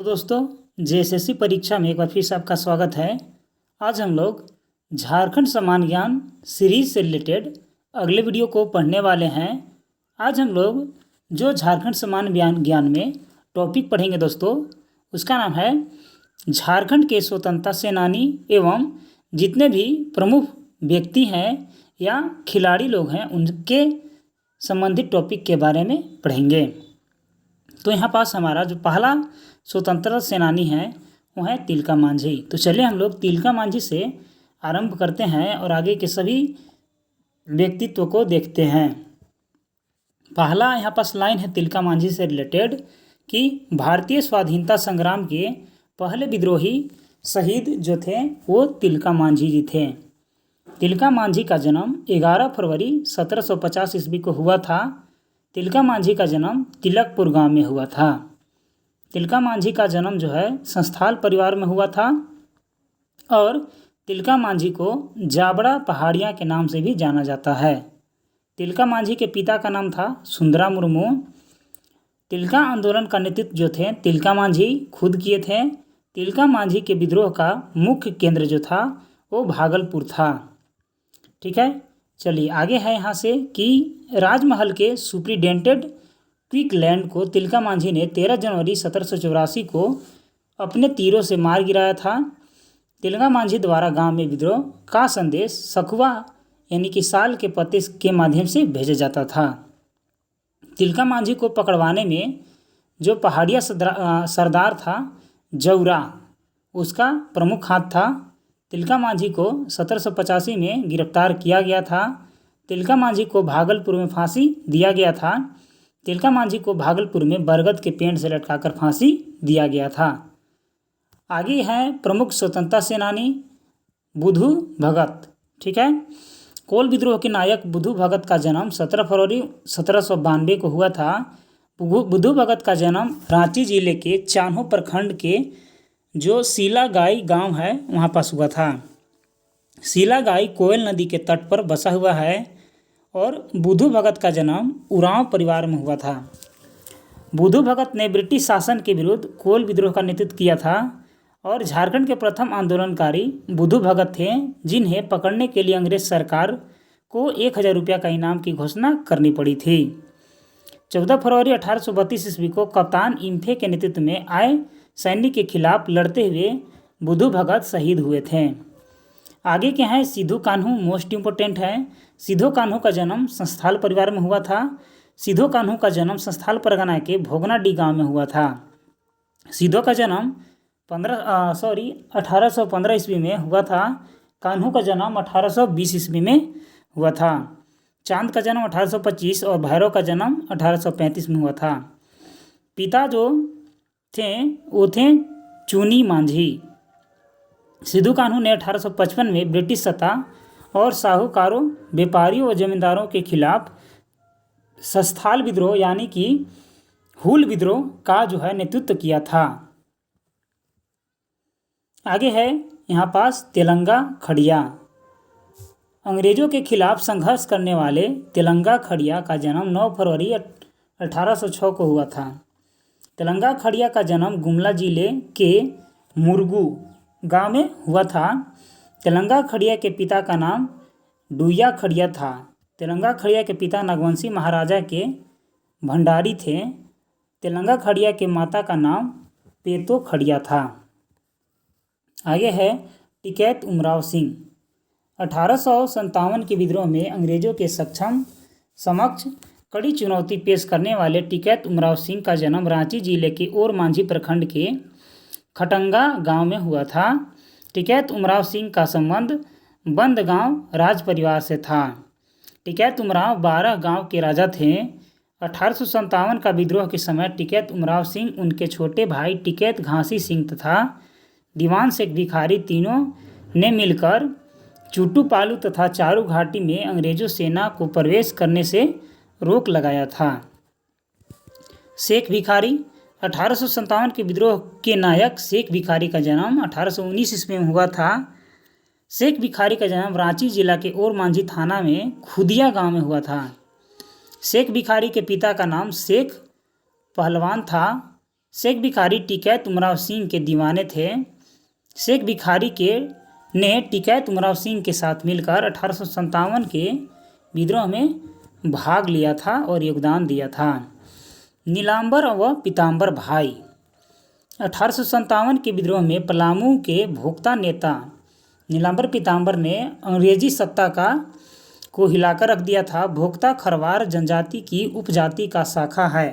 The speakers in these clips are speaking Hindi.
तो दोस्तों, जेएसएससी परीक्षा में एक बार फिर से आपका स्वागत है। आज हम लोग झारखंड समान ज्ञान सीरीज से रिलेटेड अगले वीडियो को पढ़ने वाले हैं। आज हम लोग जो झारखंड समान ज्ञान में टॉपिक पढ़ेंगे दोस्तों, उसका नाम है झारखंड के स्वतंत्रता सेनानी एवं जितने भी प्रमुख व्यक्ति हैं या खिलाड़ी लोग हैं उनके संबंधित टॉपिक के बारे में पढ़ेंगे। तो यहाँ पास हमारा जो पहला स्वतंत्रता सेनानी है वो है तिलका मांझी। तो चलिए हम लोग तिलका मांझी से आरंभ करते हैं और आगे के सभी व्यक्तित्व को देखते हैं। पहला यहाँ पास लाइन है तिलका मांझी से रिलेटेड कि भारतीय स्वाधीनता संग्राम के पहले विद्रोही शहीद जो थे वो तिलका मांझी जी थे। तिलका मांझी का जन्म 11 फरवरी 1750 ईस्वी को हुआ था। तिलका मांझी का जन्म तिलकपुर गांव में हुआ था। तिलका मांझी का जन्म जो है संस्थाल परिवार में हुआ था और तिलका मांझी को जाबड़ा पहाड़ियाँ के नाम से भी जाना जाता है। तिलका मांझी के पिता का नाम था सुंदरा मुर्मू। तिलका आंदोलन का नेतृत्व जो थे तिलका मांझी खुद किए थे। तिलका मांझी के विद्रोह का मुख्य केंद्र जो था वो भागलपुर था। ठीक है, चलिए आगे है यहाँ से कि राजमहल के सुप्रिटेंडेंट क्विकलैंड को तिलका मांझी ने 13 जनवरी 1784 को अपने तीरों से मार गिराया था। तिलका मांझी द्वारा गांव में विद्रोह का संदेश सखुआ यानी कि साल के पत्ते के माध्यम से भेजा जाता था। तिलका मांझी को पकड़वाने में जो पहाड़िया सरदार था जौरा, उसका प्रमुख हाथ था। तिलका मांझी को 1785 में गिरफ्तार किया गया था। तिलका मांझी को भागलपुर में फांसी दिया गया था। तिलका मांझी को भागलपुर में बरगद के पेड़ से लटकाकर फांसी दिया गया था। आगे है प्रमुख स्वतंत्रता सेनानी बुधु भगत। ठीक है, कोल विद्रोह के नायक बुधु भगत का जन्म 17 फरवरी 1792 को हुआ था। बुधु भगत का जन्म रांची जिले के चान्हो प्रखंड के जो सीलागाई गांव है वहाँ पास हुआ था। सीलागाई कोयल नदी के तट पर बसा हुआ है और बुधु भगत का जन्म उरांव परिवार में हुआ था। बुधु भगत ने ब्रिटिश शासन के विरुद्ध कोल विद्रोह का नेतृत्व किया था और झारखंड के प्रथम आंदोलनकारी बुधु भगत थे, जिन्हें पकड़ने के लिए अंग्रेज सरकार को 1000 रुपया का इनाम की घोषणा करनी पड़ी थी। 14 फरवरी 1832 ईस्वी को कप्तान इम्फे के नेतृत्व में आए सैनिक के खिलाफ लड़ते हुए बुधु भगत शहीद हुए थे। आगे के हैं सिद्धू कान्हू, मोस्ट इम्पोर्टेंट है। सिद्धू कान्हू का जन्म संस्थाल परिवार में हुआ था। सिद्धू कान्हू का जन्म संस्थाल परगना के भोगनाडीह गांव में हुआ था। सिद्धू का जन्म 1815 ईस्वी में हुआ था। कान्हू का जन्म 1820 ईस्वी में हुआ था। चांद का जन्म 1825 और भैरव का जन्म 1835 में हुआ था। पिता जो थे वो थे चुनी मांझी। सिद्धू कान्हू ने 1855 में ब्रिटिश सत्ता और साहूकारों, व्यापारियों और जमींदारों के खिलाफ संस्थाल विद्रोह यानी कि हुल विद्रोह का जो है नेतृत्व किया था। आगे है यहाँ पास तेलंगा खड़िया। अंग्रेजों के खिलाफ संघर्ष करने वाले तेलंगा खड़िया का जन्म 9 फरवरी 1806 को हुआ था। तेलंगा खड़िया का जन्म गुमला जिले के मुरगू गांव में हुआ था। तेलंगा खड़िया के पिता का नाम डुया खड़िया था। तेलंगा खड़िया के पिता नागवंशी महाराजा के भंडारी थे। तेलंगा खड़िया के माता का नाम पेतो खड़िया था। आगे है टिकैत उमराव सिंह। 1857 के विद्रोह में अंग्रेजों के समक्ष कड़ी चुनौती पेश करने वाले टिकैत उमराव सिंह का जन्म रांची जिले के ओरमांझी प्रखंड के खटंगा गांव में हुआ था। टिकैत उमराव सिंह का संबंध बंदगांव राज परिवार से था। टिकैत उमराव 12 गांव के राजा थे। 1857 का विद्रोह के समय टिकैत उमराव सिंह, उनके छोटे भाई टिकैत घासी सिंह तथा दीवान शेख भिखारी तीनों ने मिलकर चुटू पालू तथा चारू घाटी में अंग्रेजों सेना को प्रवेश करने से रोक लगाया था। शेख भिखारी 1857 के विद्रोह के नायक शेख भिखारी का जन्म 1819 ईस्वी में हुआ था। शेख भिखारी का जन्म रांची जिला के ओरमांझी थाना में खुदिया गांव में हुआ था। शेख भिखारी के पिता का नाम शेख पहलवान था। शेख भिखारी टिकैत उमराव सिंह के दीवाने थे। शेख भिखारी ने टिकैत उमराव सिंह के साथ मिलकर 1857 के विद्रोह में भाग लिया था और योगदान दिया था। नीलांबर व पीताम्बर भाई। 1857 के विद्रोह में पलामू के भोक्ता नेता नीलांबर पीताम्बर ने अंग्रेजी सत्ता को हिलाकर रख दिया था। भोक्ता खरवार जनजाति की उपजाति का शाखा है।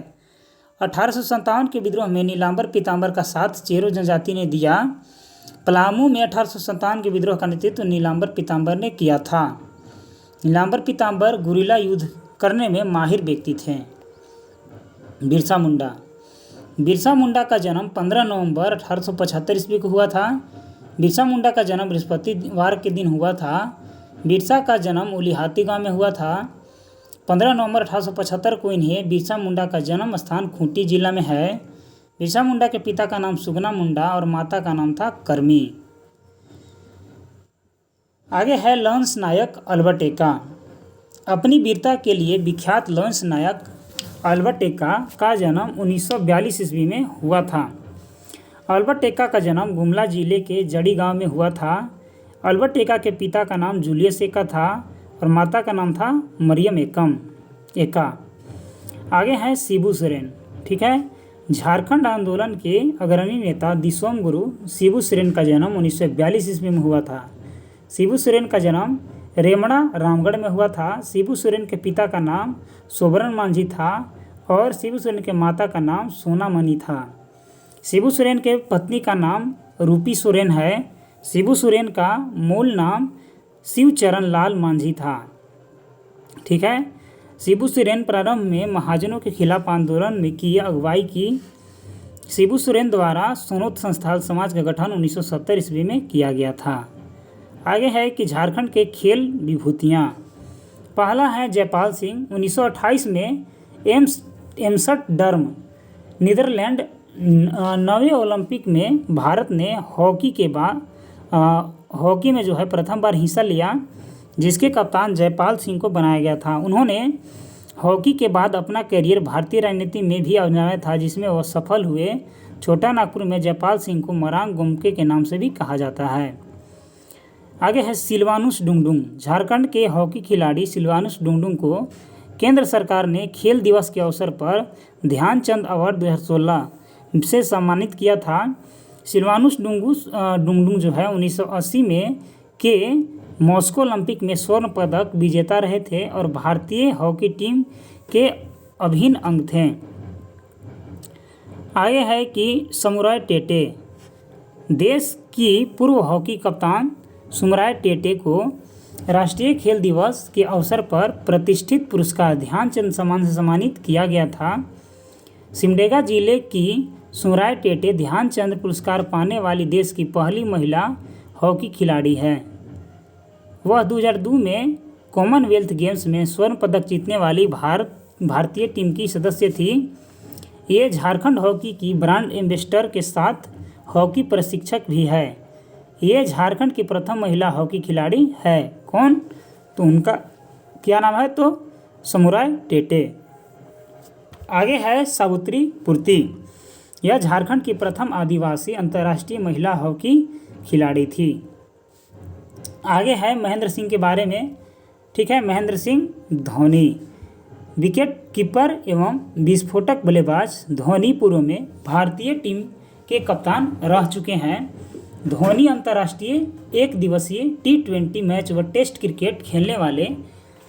1857 के विद्रोह में नीलांबर पीताम्बर का साथ चेरो जनजाति ने दिया। पलामू में 1857 के विद्रोह का नेतृत्व नीलांबर पीताम्बर ने किया था। नीलांबर पीताम्बर गुरिल्ला युद्ध करने में माहिर व्यक्ति थे। बिरसा मुंडा। बिरसा मुंडा का जन्म 15 नवंबर 1875 ईस्वी को हुआ था। बिरसा मुंडा का जन्म बृहस्पतिवार के दिन हुआ था। बिरसा का जन्म उलिहाती गांव में हुआ था। 15 नवंबर 1875 को इन्हें बिरसा मुंडा का जन्म स्थान खूंटी जिला में है। बिरसा मुंडा के पिता का नाम सुगना मुंडा और माता का नाम था करमी। आगे है लॉन्स नायक अल्बर्ट एक्का। अपनी वीरता के लिए विख्यात लॉन्स नायक अल्बर्ट एक्का का जन्म 1942 ईस्वी में हुआ था। अल्बर्ट एक्का का जन्म गुमला जिले के जड़ी गांव में हुआ था। अल्बर्ट एक्का के पिता का नाम जूलियस एक्का था और माता का नाम था मरियम एक्का। आगे है शिबू सोरेन। ठीक है, झारखंड आंदोलन के अग्रणी नेता दिसोम गुरु शिबू सोरेन का जन्म 1942 ईस्वी में हुआ था। शिबू सोरेन का जन्म रेमड़ा रामगढ़ में हुआ था। शिबू सोरेन के पिता का नाम सोबरन मांझी था और शिबू सोरेन के माता का नाम सोनामणि था। शिबू सोरेन के पत्नी का नाम रूपी सोरेन है। शिबू सोरेन का मूल नाम शिवचरण लाल मांझी था। ठीक है, शिबू सोरेन प्रारंभ में महाजनों के खिलाफ आंदोलन में की अगुवाई की। शिबू सोरेन द्वारा सोनोत संस्थान समाज का गठन 1970 ईस्वी में किया गया था। आगे है कि झारखंड के खेल विभूतियाँ। पहला है जयपाल सिंह। 1928 में एम्स्टर्डम नीदरलैंड 9वें ओलंपिक में भारत ने हॉकी में जो है प्रथम बार हिस्सा लिया, जिसके कप्तान जयपाल सिंह को बनाया गया था। उन्होंने हॉकी के बाद अपना करियर भारतीय राजनीति में भी आजमाया था, जिसमें वह सफल हुए। छोटा नागपुर में जयपाल सिंह को मरांग गोमके के नाम से भी कहा जाता है। आगे है सिलवानुस डुंगडुंग। झारखंड के हॉकी खिलाड़ी सिलवानुस डुंगडुंग को केंद्र सरकार ने खेल दिवस के अवसर पर ध्यानचंद अवार्ड 2016 से सम्मानित किया था। सिलवानुस डुंगडुंग जो है 1980 में के मॉस्को ओलंपिक में स्वर्ण पदक विजेता रहे थे और भारतीय हॉकी टीम के अभिन्न अंग थे। आगे है कि समुराय टेटे। देश की पूर्व हॉकी कप्तान समुराय टेटे को राष्ट्रीय खेल दिवस के अवसर पर प्रतिष्ठित पुरस्कार ध्यानचंद सम्मान से सम्मानित किया गया था। सिमडेगा जिले की समुराय टेटे ध्यानचंद पुरस्कार पाने वाली देश की पहली महिला हॉकी खिलाड़ी है। वह 2002 में कॉमनवेल्थ गेम्स में स्वर्ण पदक जीतने वाली भारतीय टीम की सदस्य थी। ये झारखंड हॉकी की ब्रांड एम्बेसडर के साथ हॉकी प्रशिक्षक भी है। ये झारखंड की प्रथम महिला हॉकी खिलाड़ी है। कौन? तो उनका क्या नाम है? तो समुराय टेटे। आगे है सावित्री पूर्ति। यह झारखंड की प्रथम आदिवासी अंतर्राष्ट्रीय महिला हॉकी खिलाड़ी थी। आगे है महेंद्र सिंह के बारे में। ठीक है, महेंद्र सिंह धोनी विकेट कीपर एवं विस्फोटक बल्लेबाज। धोनी पूर्व में भारतीय टीम के कप्तान रह चुके हैं। धोनी अंतर्राष्ट्रीय एक दिवसीय T20 मैच व टेस्ट क्रिकेट खेलने वाले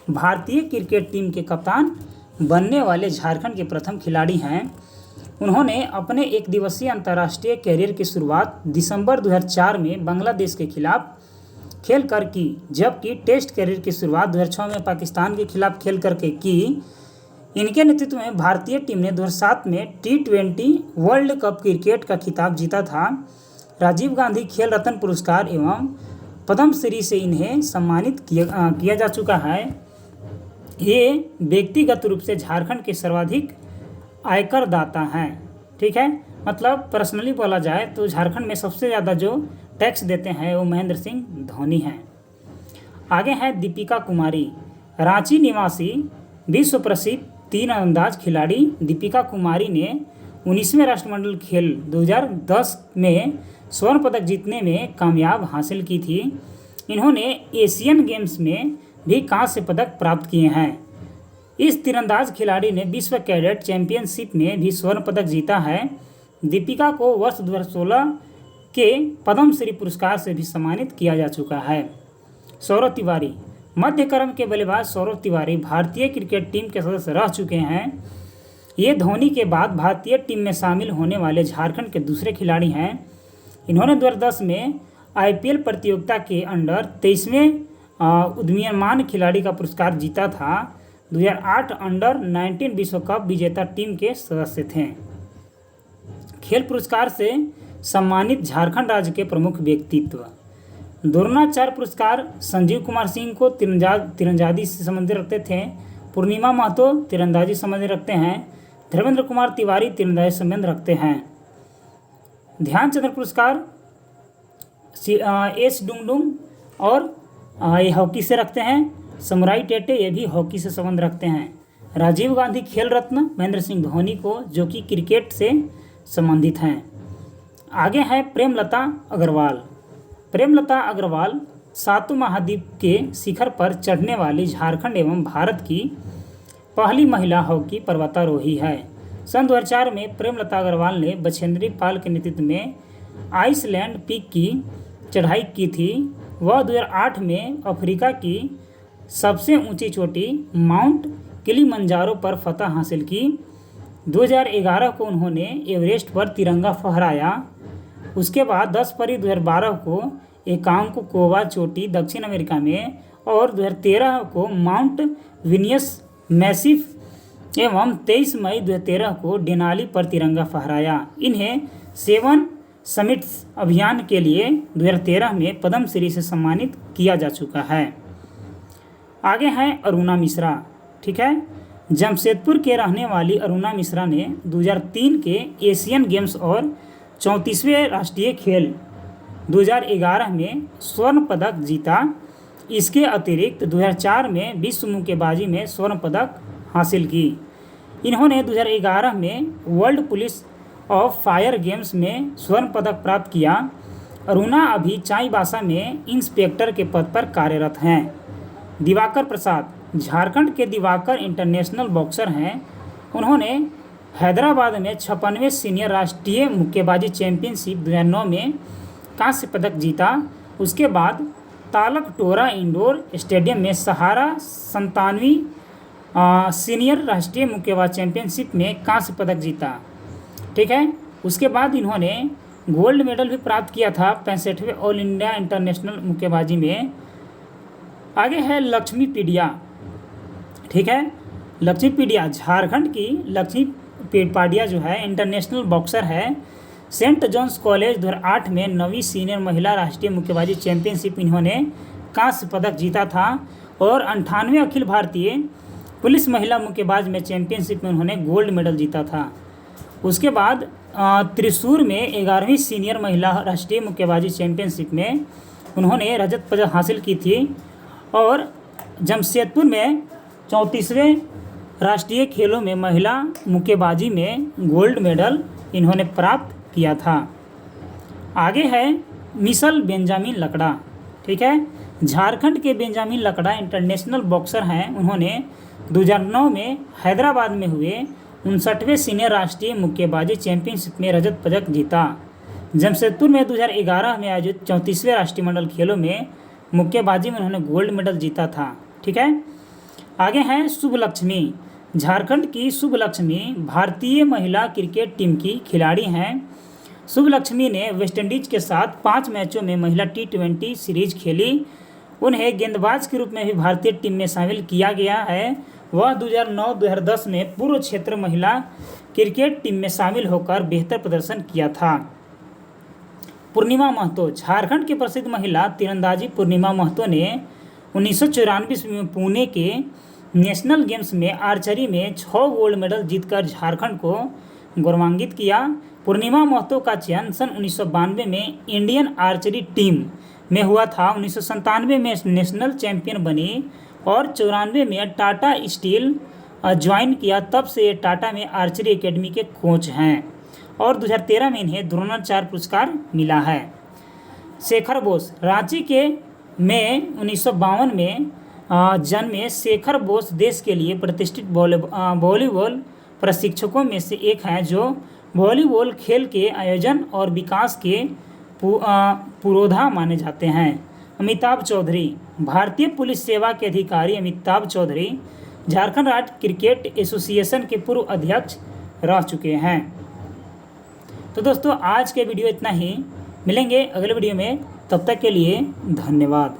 भारतीय क्रिकेट टीम के कप्तान बनने वाले झारखंड के प्रथम खिलाड़ी हैं। उन्होंने अपने एक दिवसीय अंतर्राष्ट्रीय कैरियर की शुरुआत दिसंबर 2004 में बांग्लादेश के खिलाफ खेल कर की, जबकि टेस्ट कैरियर की शुरुआत 2006 में पाकिस्तान के खिलाफ खेल करके की। इनके नेतृत्व में भारतीय टीम ने 2007 में T20 वर्ल्ड कप क्रिकेट का खिताब जीता था। राजीव गांधी खेल रत्न पुरस्कार एवं पद्मश्री से इन्हें सम्मानित किया जा चुका है। ये व्यक्तिगत रूप से झारखंड के सर्वाधिक आयकर दाता हैं। ठीक है, मतलब पर्सनली बोला जाए तो झारखंड में सबसे ज़्यादा जो टैक्स देते हैं वो महेंद्र सिंह धोनी हैं। आगे है दीपिका कुमारी। रांची निवासी विश्व प्रसिद्ध तीरंदाज खिलाड़ी दीपिका कुमारी ने 19वें राष्ट्रमंडल खेल 2010 में स्वर्ण पदक जीतने में कामयाब हासिल की थी। इन्होंने एशियन गेम्स में भी कांस्य पदक प्राप्त किए हैं। इस तीरंदाज खिलाड़ी ने विश्व कैडेट चैंपियनशिप में भी स्वर्ण पदक जीता है। दीपिका को वर्ष 2016 के पद्मश्री पुरस्कार से भी सम्मानित किया जा चुका है। सौरव तिवारी, मध्य क्रम के बल्लेबाज सौरव तिवारी भारतीय क्रिकेट टीम के सदस्य रह चुके हैं। ये धोनी के बाद भारतीय टीम में शामिल होने वाले झारखंड के दूसरे खिलाड़ी हैं। इन्होंने 2010 में आईपीएल प्रतियोगिता के अंडर 23वें उदीयमान खिलाड़ी का पुरस्कार जीता था। 2008 अंडर 19 विश्व कप विजेता टीम के सदस्य थे। खेल पुरस्कार से सम्मानित झारखंड राज्य के प्रमुख व्यक्तित्व। द्रोणाचार्य पुरस्कार संजीव कुमार सिंह को तीरंदाजी से संबंधित रखते थे। पूर्णिमा महतो तीरंदाजी संबंधित रखते हैं। धर्मेंद्र कुमार तिवारी तीरंदाजी संबंध रखते हैं। ध्यानचंद्र पुरस्कार एस डुंगडुंग और ये हॉकी से रखते हैं। समुराई टेटे ये भी हॉकी से संबंध रखते हैं। राजीव गांधी खेल रत्न महेंद्र सिंह धोनी को, जो कि क्रिकेट से संबंधित हैं। आगे है प्रेमलता अग्रवाल। प्रेमलता अग्रवाल सातों महाद्वीप के शिखर पर चढ़ने वाली झारखंड एवं भारत की पहली महिला हॉकी पर्वतारोही है। सन 2004 में प्रेमलता अग्रवाल ने बछेंद्री पाल के नेतृत्व में आइसलैंड पीक की चढ़ाई की थी। वह 2008 में अफ्रीका की सबसे ऊंची चोटी माउंट किलिमंजारो पर फतह हासिल की। 2011 को उन्होंने एवरेस्ट पर तिरंगा फहराया। उसके बाद 10 फरवरी 2012 को एकांकोवा चोटी दक्षिण अमेरिका में और 2013 को माउंट विनियस मैसिफ एवं 23 मई 2013 को डेनाली पर तिरंगा फहराया। इन्हें 7 समिट्स अभियान के लिए 2013 में पद्मश्री से सम्मानित किया जा चुका है। आगे हैं अरुणा मिश्रा। ठीक है, जमशेदपुर के रहने वाली अरुणा मिश्रा ने 2003 के एशियन गेम्स और 34वें राष्ट्रीय खेल 2011 में स्वर्ण पदक जीता। इसके अतिरिक्त 2004 में विश्व मुक्केबाजी में स्वर्ण पदक हासिल की। इन्होंने 2011 में world police of fire games में स्वर्ण पदक प्राप्त किया। अरुणा अभी चाईबासा में इंस्पेक्टर के पद पर कार्यरत हैं। दिवाकर प्रसाद झारखंड के दिवाकर इंटरनेशनल बॉक्सर हैं। उन्होंने हैदराबाद में 56वें सीनियर राष्ट्रीय मुक्केबाजी चैंपियनशिप 2009 में कांस्य पदक जीता। उसके बाद तालकटोरा इंडोर स्टेडियम में सहारा 97वीं सीनियर राष्ट्रीय मुक्केबाजी चैंपियनशिप में कांस्य पदक जीता। ठीक है, उसके बाद इन्होंने गोल्ड मेडल भी प्राप्त किया था 65वें ऑल इंडिया इंटरनेशनल मुक्केबाजी में। आगे है लक्ष्मी पीडिया। ठीक है, लक्ष्मी पीडिया झारखंड की लक्ष्मी पाडिया जो है इंटरनेशनल बॉक्सर है। सेंट जॉन्स कॉलेज 2008 में 9वीं सीनियर महिला राष्ट्रीय मुक्केबाजी चैंपियनशिप इन्होंने कांस्य पदक जीता था और 98वें अखिल भारतीय पुलिस महिला मुक्केबाज में चैंपियनशिप में उन्होंने गोल्ड मेडल जीता था। उसके बाद त्रिशूर में 11वीं सीनियर महिला राष्ट्रीय मुक्केबाजी चैंपियनशिप में उन्होंने रजत पदक हासिल की थी और जमशेदपुर में 34वें राष्ट्रीय खेलों में महिला मुक्केबाजी में गोल्ड मेडल इन्होंने प्राप्त किया था। आगे है मिशल बेंजामिन लकड़ा। ठीक है, झारखंड के बेंजामिन लकड़ा इंटरनेशनल बॉक्सर हैं। उन्होंने 2009 में हैदराबाद में हुए 59वें सीनियर राष्ट्रीय मुक्केबाजी चैंपियनशिप में रजत पदक जीता। जमशेदपुर में 2011 में आयोजित 34वें राष्ट्रमंडल खेलों में मुक्केबाजी में उन्होंने गोल्ड मेडल जीता था। ठीक है, आगे हैं शुभलक्ष्मी। झारखंड की शुभलक्ष्मी भारतीय महिला क्रिकेट टीम की खिलाड़ी हैं। शुभलक्ष्मी ने वेस्टइंडीज के साथ 5 मैचों में महिला T20 सीरीज खेली। उन्हें गेंदबाज के रूप में भी भारतीय टीम में शामिल किया गया है। वह 2009-2010 में पूर्व क्षेत्र महिला क्रिकेट टीम में शामिल होकर बेहतर प्रदर्शन किया था। पूर्णिमा महतो झारखंड की प्रसिद्ध महिला तीरंदाजी पूर्णिमा महतो ने 1994 में पुणे के नेशनल गेम्स में आर्चरी में 6 गोल्ड मेडल जीतकर झारखंड को गौरवान्वित किया। पूर्णिमा महतो का चयन सन 1992 में इंडियन आर्चरी टीम में हुआ था। 1997 में नेशनल चैंपियन बनी और 94 में टाटा स्टील ज्वाइन किया तब से ये टाटा में आर्चरी एकेडमी के कोच हैं और 2013 में इन्हें द्रोणाचार्य पुरस्कार मिला है। शेखर बोस रांची के में 1952 में जन्मे शेखर बोस देश के लिए प्रतिष्ठित वॉलीबॉल प्रशिक्षकों में से एक हैं जो वॉलीबॉल खेल के आयोजन और विकास के पुरोधा माने जाते हैं। अमिताभ चौधरी भारतीय पुलिस सेवा के अधिकारी अमिताभ चौधरी झारखंड राज्य क्रिकेट एसोसिएशन के पूर्व अध्यक्ष रह चुके हैं। तो दोस्तों आज के वीडियो इतना ही, मिलेंगे अगले वीडियो में, तब तक के लिए धन्यवाद।